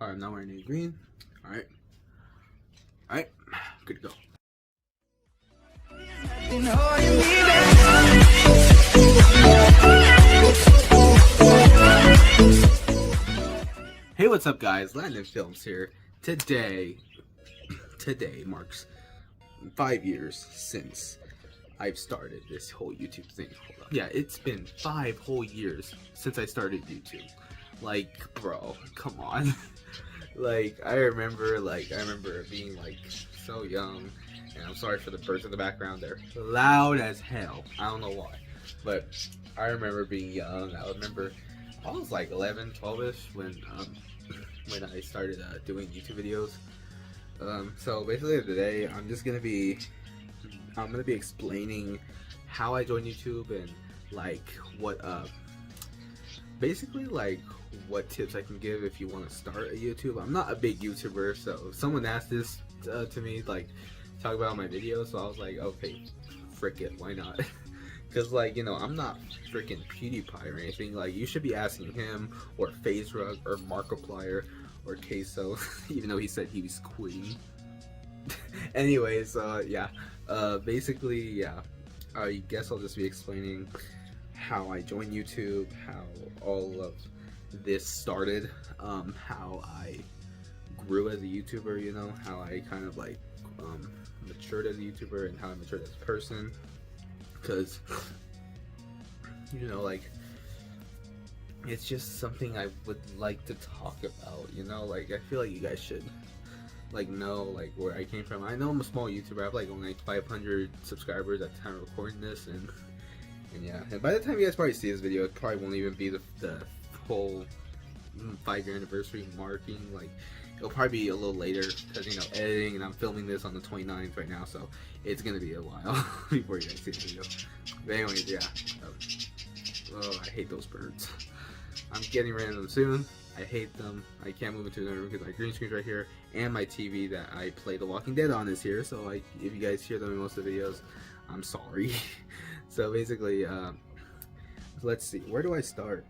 Alright, now we're in green. Alright. Alright, good to go. Hey, what's up guys? Landon Films here. Today marks 5 years since I've started this whole YouTube thing. Hold on. Yeah, it's been 5 whole years since I started YouTube. Like, bro, come on. I remember being like so young, and I'm sorry for the birds in the background. They're loud as hell. I don't know why, but I remember being young. I was like 11, 12ish when I started doing YouTube videos. So basically today I'm gonna be explaining how I joined YouTube and what tips I can give if you want to start a YouTube. I'm not a big YouTuber, so someone asked this to me, talk about my videos, so I was like, okay, frick it, why not? Because I'm not freaking PewDiePie or anything. You should be asking him or FaZe Rug or Markiplier or Queso, even though he said he was quitting. Anyways, basically, yeah, I guess I'll just be explaining how I joined YouTube, how all of this started, how I grew as a YouTuber, how I kind of matured as a YouTuber and how I matured as a person, because it's just something I would like to talk about, I feel like you guys should know where I came from. I know I'm a small YouTuber. I have only 500 subscribers at the time of recording this, and yeah, and by the time you guys probably see this video, it probably won't even be the whole 5-year anniversary marking. It'll probably be a little later because editing, and I'm filming this on the 29th right now, so it's gonna be a while before you guys see the video. But anyways, yeah. Oh, I hate those birds. I'm getting rid of them soon. I hate them. I can't move into another room because my green screen's right here, and my TV that I play The Walking Dead on is here. So if you guys hear them in most of the videos, I'm sorry. So basically, let's see, where do I start?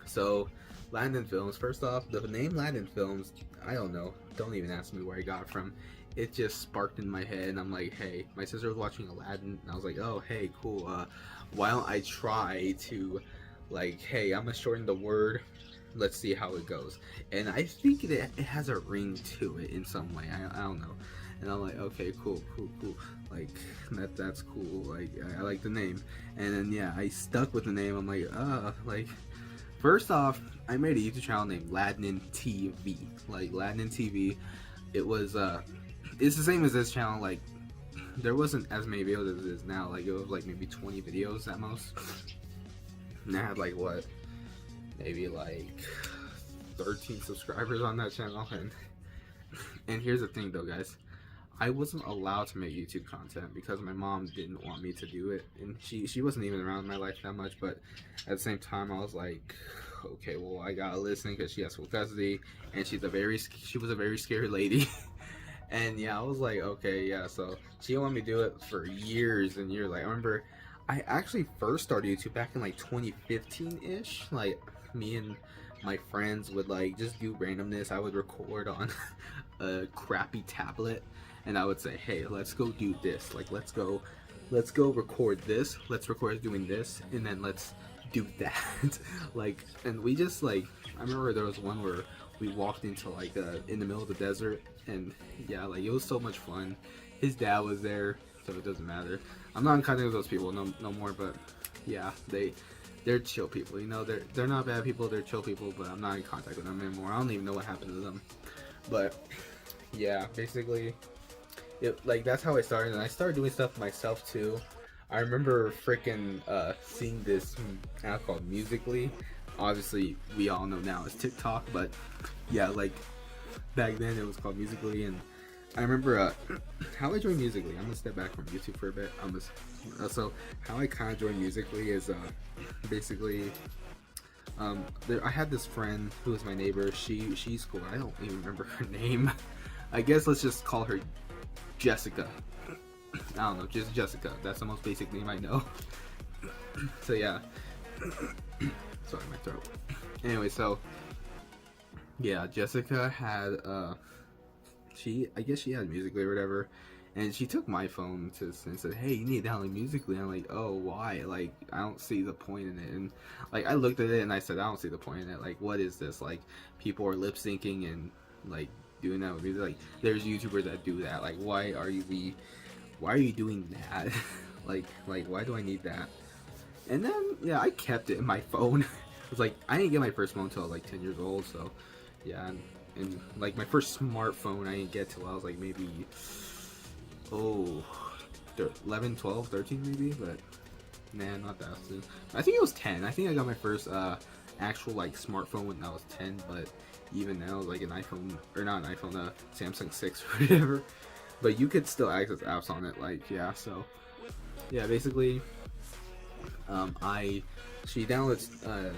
So, Landon Films. First off, the name Landon Films, I don't know. Don't even ask me where I got it from. It just sparked in my head, and I'm like, hey, my sister was watching Aladdin, and I was like, oh, hey, cool. Why don't I try to, hey, I'm gonna shorten the word. Let's see how it goes. And I think it has a ring to it in some way. I don't know. And I'm like, okay, cool. That's cool. I like the name. And then yeah, I stuck with the name. I'm like, first off, I made a YouTube channel named Ladnin TV. Ladnin TV. It was it's the same as this channel. There wasn't as many videos as it is now. It was maybe 20 videos at most. And I had what? Maybe 13 subscribers on that channel. And here's the thing though, guys. I wasn't allowed to make YouTube content because my mom didn't want me to do it, and she wasn't even around in my life that much. But at the same time, I was like, okay, well, I gotta listen because she has full custody, and she was a very scary lady. And yeah, I was like, okay, yeah. So she wanted me to do it for years and years. I remember I actually first started YouTube back in 2015-ish. Me and my friends would just do randomness. I would record on a crappy tablet, and I would say, hey, let's go do this. Let's go record this. Let's record doing this, and then let's do that. And we just I remember there was one where we walked into in the middle of the desert, and yeah, it was so much fun. His dad was there, so it doesn't matter. I'm not in contact with those people no more, but yeah, they're chill people, they're not bad people, they're chill people, but I'm not in contact with them anymore. I don't even know what happened to them. But yeah, basically that's how I started, and I started doing stuff myself too. I remember freaking seeing this app called Musical.ly. Obviously we all know now it's TikTok, but yeah, back then it was called Musical.ly. And I remember how I joined Musical.ly. I'm gonna step back from YouTube for a bit. So how I kind of joined Musical.ly is basically I had this friend who was my neighbor. She's cool. I don't even remember her name. I guess let's just call her Jessica. I don't know, just Jessica. That's the most basic name I know. So yeah. Sorry, my throat. Anyway, so Yeah, Jessica had she, I guess she had Musically or whatever, and she took my phone and said, "Hey, you need to download Musically." I'm like, "Oh, why? Like, I don't see the point in it." And like, I looked at it and I said, "I don't see the point in it. Like, what is this? Like, people are lip syncing and like doing that with music. Like, there's YouTubers that do that. Like, why are you doing that? like, why do I need that?" And then yeah, I kept it in my phone. It's like I didn't get my first phone until I was like 10 years old, so yeah, and like my first smartphone I didn't get till I was like maybe oh 11, 12, 13 maybe, but nah, not that soon. I think it was 10. I think I got my first actual like smartphone when I was 10, but even now like an iPhone, or not an iPhone, Samsung 6 or whatever. But you could still access apps on it, like yeah. So yeah, basically, I she downloads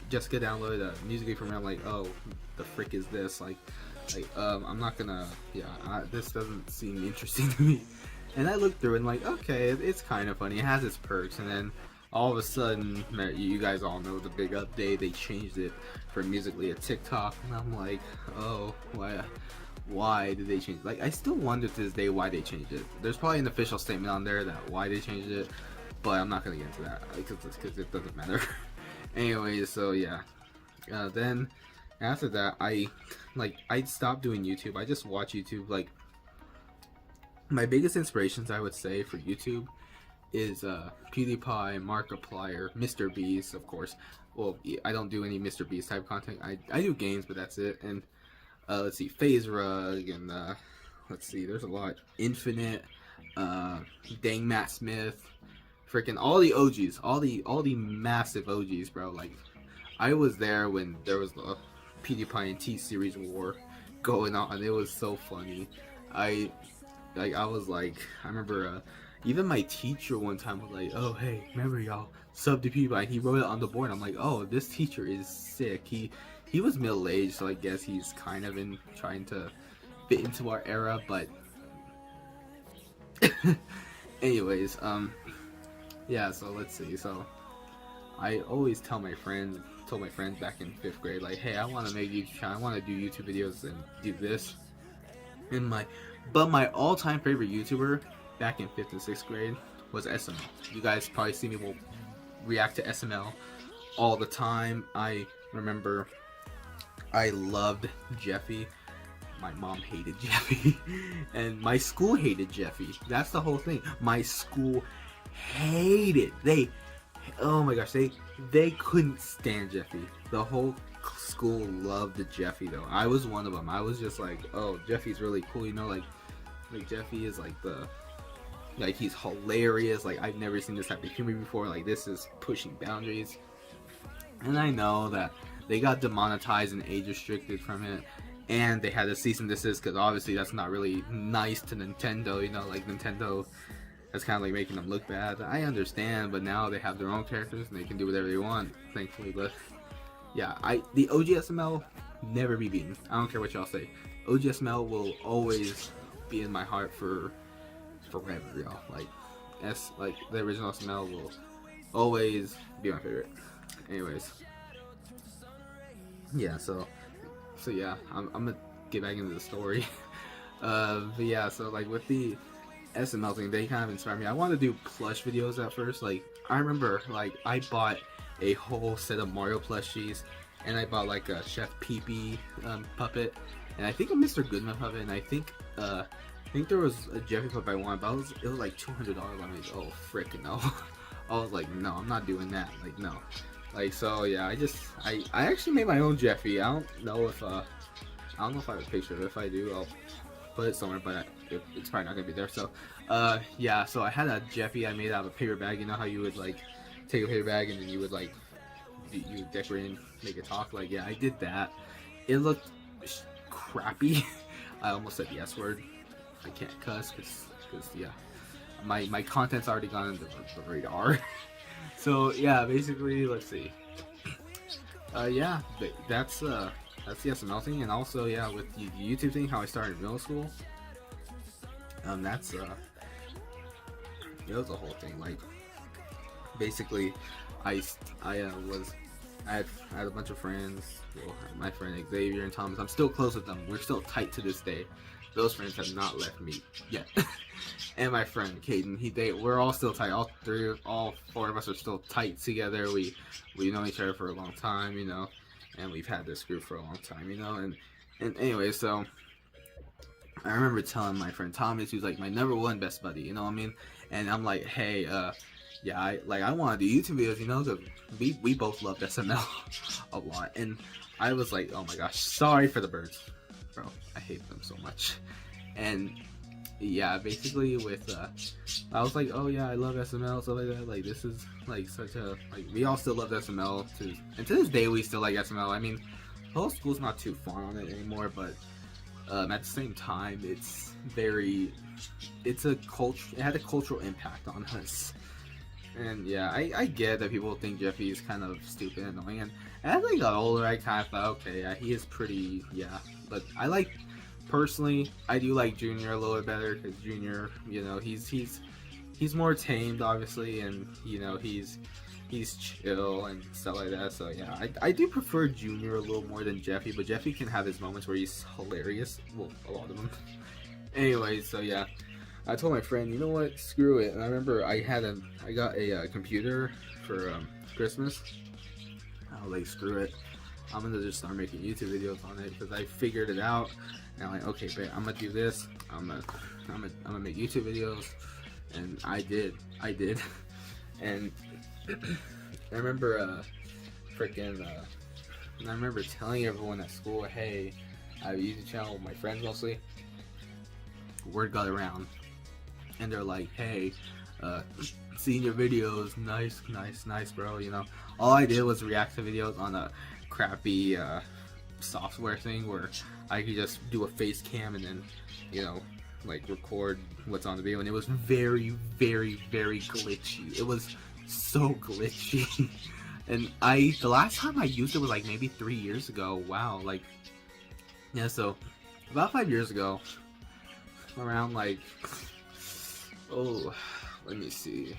Jessica downloaded a Musical.ly from me. I'm like, oh, the frick is this? I'm not gonna. Yeah, this doesn't seem interesting to me. And I looked through it and like, okay, it's kind of funny. It has its perks, and then all of a sudden, you guys all know the big update. They changed it from Musical.ly to TikTok, and I'm like, oh, why? Why did they change? Like, I still wonder to this day why they changed it. There's probably an official statement on there that why they changed it, but I'm not gonna get into that because it doesn't matter. Anyways, so yeah. Then after that, I stopped doing YouTube. I just watch YouTube. Like, my biggest inspirations, I would say, for YouTube is PewDiePie, Markiplier, Mr. Beast, of course. Well, I don't do any Mr. Beast type content. I do games, but that's it. And let's see, FaZe Rug, and let's see, there's a lot. Infinite, Dang Matt Smith, freaking all the OGs, all the massive OGs, bro. Like, I was there when there was the PewDiePie and T-Series war going on. It was so funny. I was like, I remember even my teacher one time was like, "Oh hey, remember y'all sub to PewDiePie?" And he wrote it on the board. I'm like, "Oh, this teacher is sick." He was middle aged, so I guess he's kind of in trying to fit into our era. But anyways, yeah. So let's see. So I always told my friends back in 5th grade, like, hey, I want to make YouTube channel. I want to do YouTube videos and do this. And my all-time favorite YouTuber back in 5th and 6th grade was SML. You guys probably see me will react to SML all the time. I remember I loved Jeffy. My mom hated Jeffy, and my school hated Jeffy. That's the whole thing. My school hated. Oh my gosh, they couldn't stand Jeffy. The whole school loved Jeffy though. I was one of them. I was just like, oh, Jeffy's really cool, you know, like Jeffy is like he's hilarious. Like, I've never seen this type of humor before. Like, this is pushing boundaries. And I know that they got demonetized and age restricted from it, and they had to cease and desist because obviously that's not really nice to Nintendo. You know, like Nintendo. That's kind of like making them look bad. I understand, but now they have their own characters and they can do whatever they want, thankfully. But yeah, the OGSML never be beaten. I don't care what y'all say. OGSML will always be in my heart for forever, y'all. Like the original SML will always be my favorite. Anyways, yeah. So yeah, I'm gonna get back into the story. But yeah, so like with the SML thing, they kind of inspired me. I wanted to do plush videos at first. Like, I remember, like, I bought a whole set of Mario plushies, and I bought like a Chef Pee puppet, and I think a Mr. Goodman puppet, and I think there was a Jeffy puppet I wanted, but it was like $200. I'm like, oh frick no. I was like, no, I'm not doing that. Like, no. Like, so yeah, I actually made my own Jeffy. I don't know if I have a picture of it. If I do, I'll put it somewhere, but it's probably not gonna be there. So yeah, so I had a Jeffy I made out of a paper bag. You know how you would like take a paper bag and then you would like you would decorate and make it talk? Like, yeah, I did that. It looked crappy. I almost said the S word. I can't cuss because yeah, my content's already gone into the radar. So yeah, basically, let's see. Yeah, that's the SML thing, and also yeah, with the YouTube thing, how I started in middle school. That's it was a whole thing. Like, basically, I I had a bunch of friends. Well, my friend Xavier and Thomas. I'm still close with them. We're still tight to this day. Those friends have not left me yet. And my friend Caden, we're all still tight. All four of us are still tight together. We know each other for a long time, you know, and we've had this group for a long time, you know. And anyway, so I remember telling my friend Thomas, who's like my #1 best buddy, you know what I mean? And I'm like, hey, yeah, I want to do YouTube videos, you know, we both loved SML a lot. And I was like, oh my gosh, sorry for the birds, bro, I hate them so much. And yeah, basically with I was like, oh yeah, I love SML, stuff like that. Like, this is like such a, like, we all still love SML and to this day we still like SML. I mean, whole school's not too fun on it anymore, but at the same time, it had a cultural impact on us. And yeah, I get that people think Jeffy is kind of stupid and annoying, and as I got older, I kind of thought, okay, yeah, he is pretty, yeah, but personally, I do like Junior a little bit better, because Junior, you know, he's more tamed, obviously, and, you know, he's chill and stuff like that. So yeah, I do prefer Junior a little more than Jeffy, but Jeffy can have his moments where he's hilarious. Well, a lot of them. Anyway, so yeah, I told my friend, you know what, screw it. And I remember I got a computer for Christmas. I was like, screw it, I'm gonna just start making YouTube videos on it, because I figured it out. And I'm like, okay, but I'm gonna do this. I'm gonna make YouTube videos, and I did. And I remember I remember telling everyone at school, hey, I have a YouTube channel with my friends mostly. Word got around, and they're like, hey, seeing your videos, nice, bro. You know, all I did was react to videos on a crappy software thing where I could just do a face cam and then, you know, like record what's on the video, and it was very glitchy. It was so glitchy. And the last time I used it was like maybe 3 years ago. Wow, like, yeah, so about 5 years ago, around like, oh, let me see,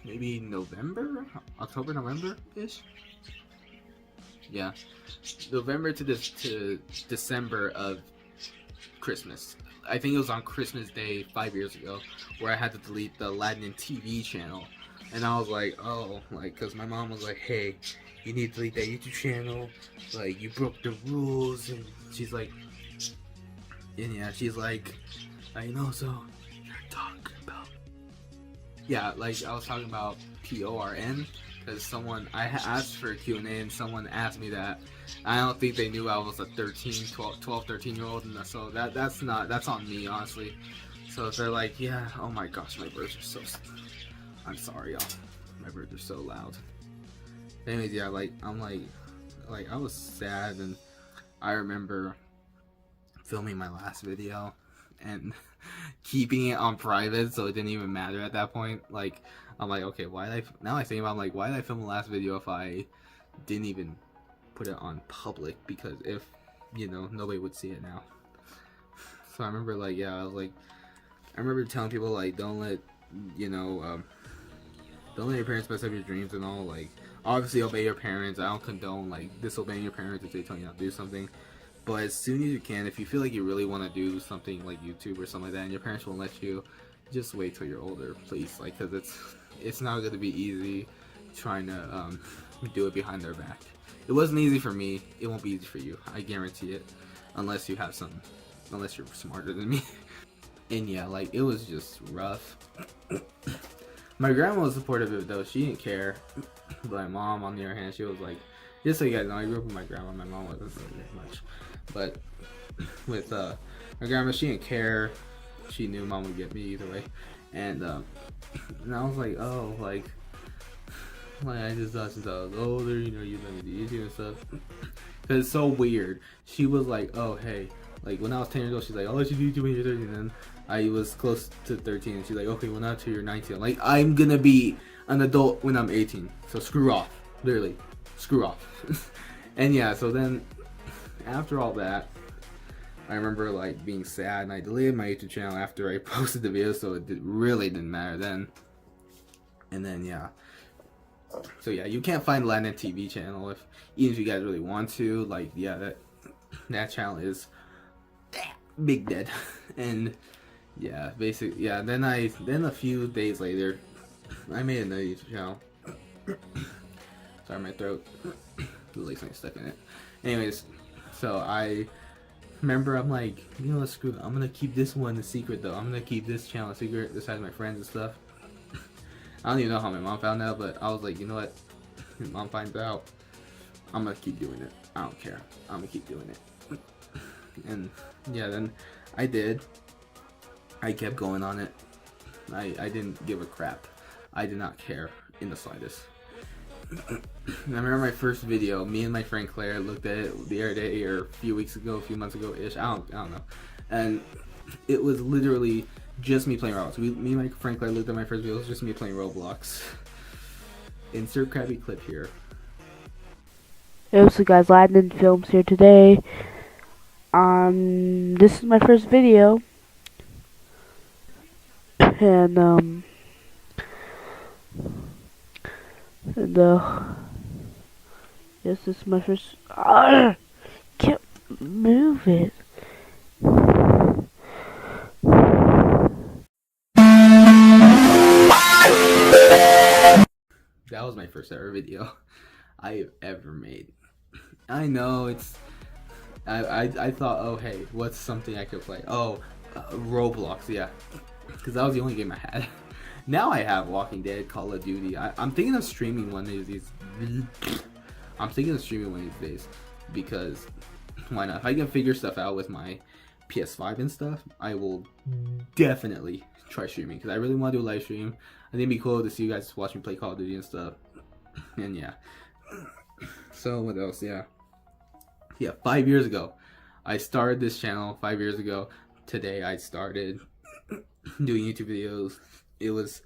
maybe October, November ish. Yeah, November to December of Christmas. I think it was on Christmas Day 5 years ago, where I had to delete the Aladdin TV channel. And I was like, oh, like, because my mom was like, hey, you need to delete that YouTube channel, like, you broke the rules. And she's like, and yeah, she's like, I know, so you're talking about, yeah, like, I was talking about PORN, because I asked for a Q&A, and someone asked me that. I don't think they knew I was a 12, 13 year old, and so that's on me, honestly. So if they're like, yeah, oh my gosh, my birds are so, I'm sorry, y'all, my birds are so loud. Anyways, yeah, like, I'm like I was sad, and I remember filming my last video and keeping it on private, so it didn't even matter at that point. Like, I'm like, okay, now I think about, I'm like, why did I film the last video if I didn't even put it on public? Because if, you know, nobody would see it now. So I remember, like, yeah, I remember telling people, like, don't let your parents mess up your dreams and all. Like, obviously obey your parents. I don't condone, like, disobeying your parents if they tell you not to do something. But as soon as you can, if you feel like you really want to do something like YouTube or something like that, and your parents won't let you, just wait till you're older, please. Like, because it's not going to be easy trying to do it behind their back. It wasn't easy for me. It won't be easy for you. I guarantee it. Unless you're smarter than me. And yeah, like, it was just rough. My grandma was supportive of it though. She didn't care. But my mom, on the other hand, she was like, just so you guys know, I grew up with my grandma. My mom wasn't really much. But with my grandma, she didn't care. She knew mom would get me either way. And I was like, oh, like I just thought since I was older, you know, you let me do YouTube and stuff. Cause it's so weird. She was like, oh, hey, like when I was 10 years old, she's like, I'll let you do YouTube when you're 13. And then I was close to 13, and she's like, okay, well not till you're 19. Like, I'm gonna be an adult when I'm 18. So screw off, literally, screw off. And yeah, so then after all that, I remember like being sad, and I deleted my YouTube channel after I posted the video, so it really didn't matter then. And then yeah, So yeah, you can't find Latin TV channel even if you guys really want to. Like yeah, that channel is big dead. And yeah, basically yeah. Then a few days later, I made another YouTube channel. Sorry, my throat. The like something stuck in it. Anyways, so I remember I'm like, you know what, screw it. I'm gonna keep this one a secret though. I'm gonna keep this channel a secret besides my friends and stuff. I don't even know how my mom found out, but I was like, you know what? If mom finds out, I'm gonna keep doing it. I don't care. I'm gonna keep doing it. And yeah, then I did. I kept going on it. I didn't give a crap. I did not care in the slightest. I remember my first video, me and my friend Claire looked at it the other day or a few weeks ago, a few months ago ish. I don't know. And it was literally just me playing Roblox. Me and my friend Claire looked at my first video, it was just me playing Roblox. Insert crappy clip here. Hey, what's up guys, Latin Films here today. This is my first video. And yes, this is my first, can't move it. That was my first ever video I have ever made. I know it's, I thought, oh hey, what's something I could play? Oh, Roblox, yeah, because that was the only game I had. Now I have Walking Dead, Call of Duty. I'm thinking of streaming one of these. I'm thinking of streaming one of these days because why not? If I can figure stuff out with my PS5 and stuff, I will definitely try streaming because I really want to do a live stream. I think it'd be cool to see you guys watch me play Call of Duty and stuff. And yeah. So what else? Yeah, 5 years ago, I started this channel. 5 years ago today, I started doing YouTube videos. It was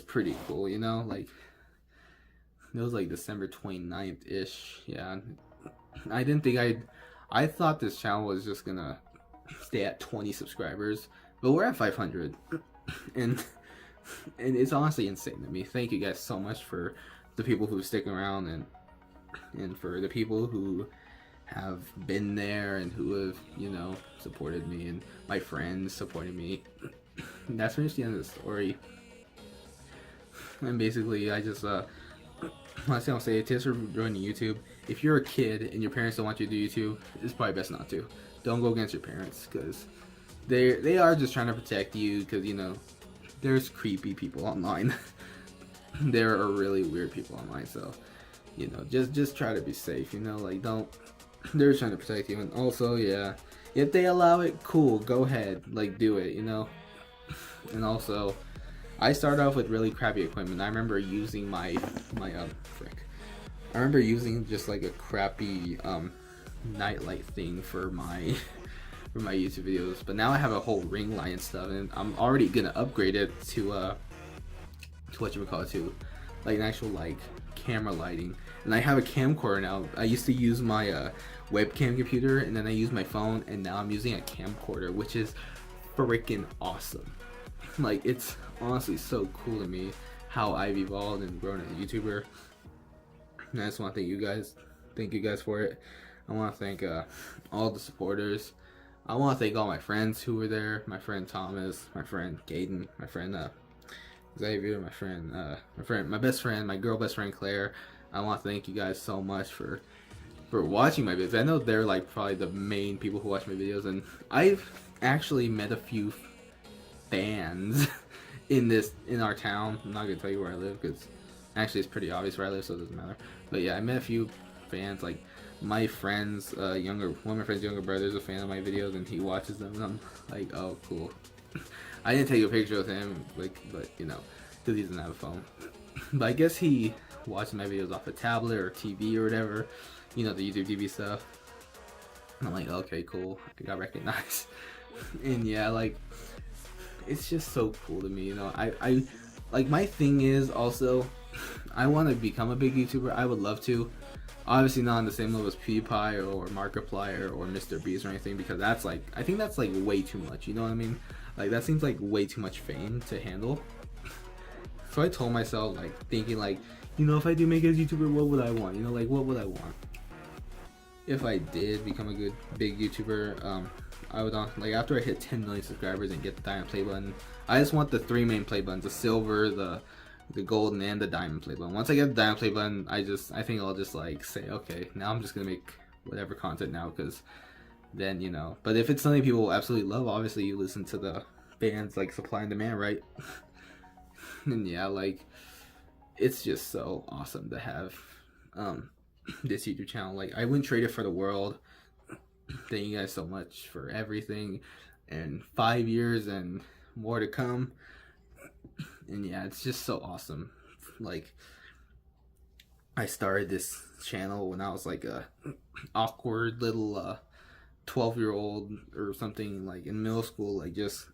pretty cool, you know, like it was like December 29th ish. Yeah, I didn't think I thought this channel was just gonna stay at 20 subscribers, but we're at 500. and it's honestly insane to me. Thank you guys so much for the people who stick around and for the people who have been there and who have, you know, supported me, and my friends supporting me. That's pretty much the end of the story. And basically, I just last thing I'll say, tips for joining YouTube. If you're a kid and your parents don't want you to do YouTube, it's probably best not to. Don't go against your parents because they are just trying to protect you, because you know there's creepy people online. There are really weird people online, so you know, just try to be safe, you know, like don't, they're trying to protect you. And also, yeah, if they allow it, cool, go ahead, like do it, you know. And also, I started off with really crappy equipment. I remember using my I remember using just like a crappy nightlight thing for my for my YouTube videos, but now I have a whole ring light and stuff, and I'm already gonna upgrade it to what you would call it, to like an actual like camera lighting. And I have a camcorder now. I used to use my webcam computer, and then I use my phone, and now I'm using a camcorder, which is freaking awesome. Like, it's honestly so cool to me how I've evolved and grown as a YouTuber. And I just want to thank you guys for it. I want to thank all the supporters. I want to thank all my friends who were there. My friend Thomas, my friend Gaden, my friend Xavier, my best friend, my girl best friend Claire. I want to thank you guys so much for watching my videos. I know they're like probably the main people who watch my videos, and I've actually met a few fans in our town. I'm not gonna tell you where I live because actually it's pretty obvious where I live, so it doesn't matter. But yeah, I met a few fans. Like my friend's one of my friend's younger brother is a fan of my videos, and he watches them, and I'm like, oh cool. I didn't take a picture with him, like, but you know, because he doesn't have a phone. But I guess he watches my videos off a tablet or TV or whatever, you know, the YouTube TV stuff. And I'm like, okay, cool, I got recognized. And yeah, like, it's just so cool to me, you know. I like, my thing is also, I want to become a big YouTuber. I would love to. Obviously not on the same level as PewDiePie or Markiplier or Mr. Beast or anything, because that's like, I think that's like way too much, you know what I mean? Like, that seems like way too much fame to handle. So I told myself, like, thinking like, you know, if I do make it as a YouTuber, what would I want? You know, like, what would I want? If I did become a good big YouTuber, I would like after I hit 10 million subscribers and get the diamond play button. I just want the 3 main play buttons: the silver, the golden, and the diamond play button. Once I get the diamond play button, I think I'll just like say, okay, now I'm just gonna make whatever content now, because then, you know. But if it's something people absolutely love, obviously you listen to the fans, like supply and demand, right? And yeah, like it's just so awesome to have this YouTube channel. Like, I wouldn't trade it for the world. Thank you guys so much for everything, and 5 years and more to come. And yeah, it's just so awesome. Like, I started this channel when I was like a awkward little 12-year-old or something, like in middle school, like just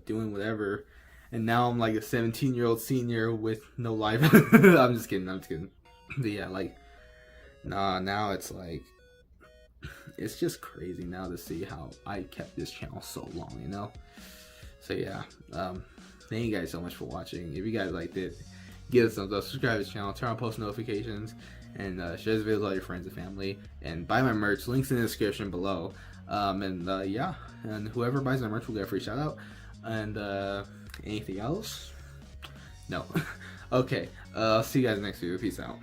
doing whatever. And now I'm like a 17-year-old senior with no life. I'm just kidding. But yeah, like, now it's like, it's just crazy now to see how I kept this channel so long, you know? So yeah, thank you guys so much for watching. If you guys liked it, give us a thumbs up, subscribe to the channel, turn on post notifications, and share this video with all your friends and family. And buy my merch, links in the description below. Yeah, and whoever buys my merch will get a free shout out. And anything else? No. Okay, I'll see you guys next video. Peace out.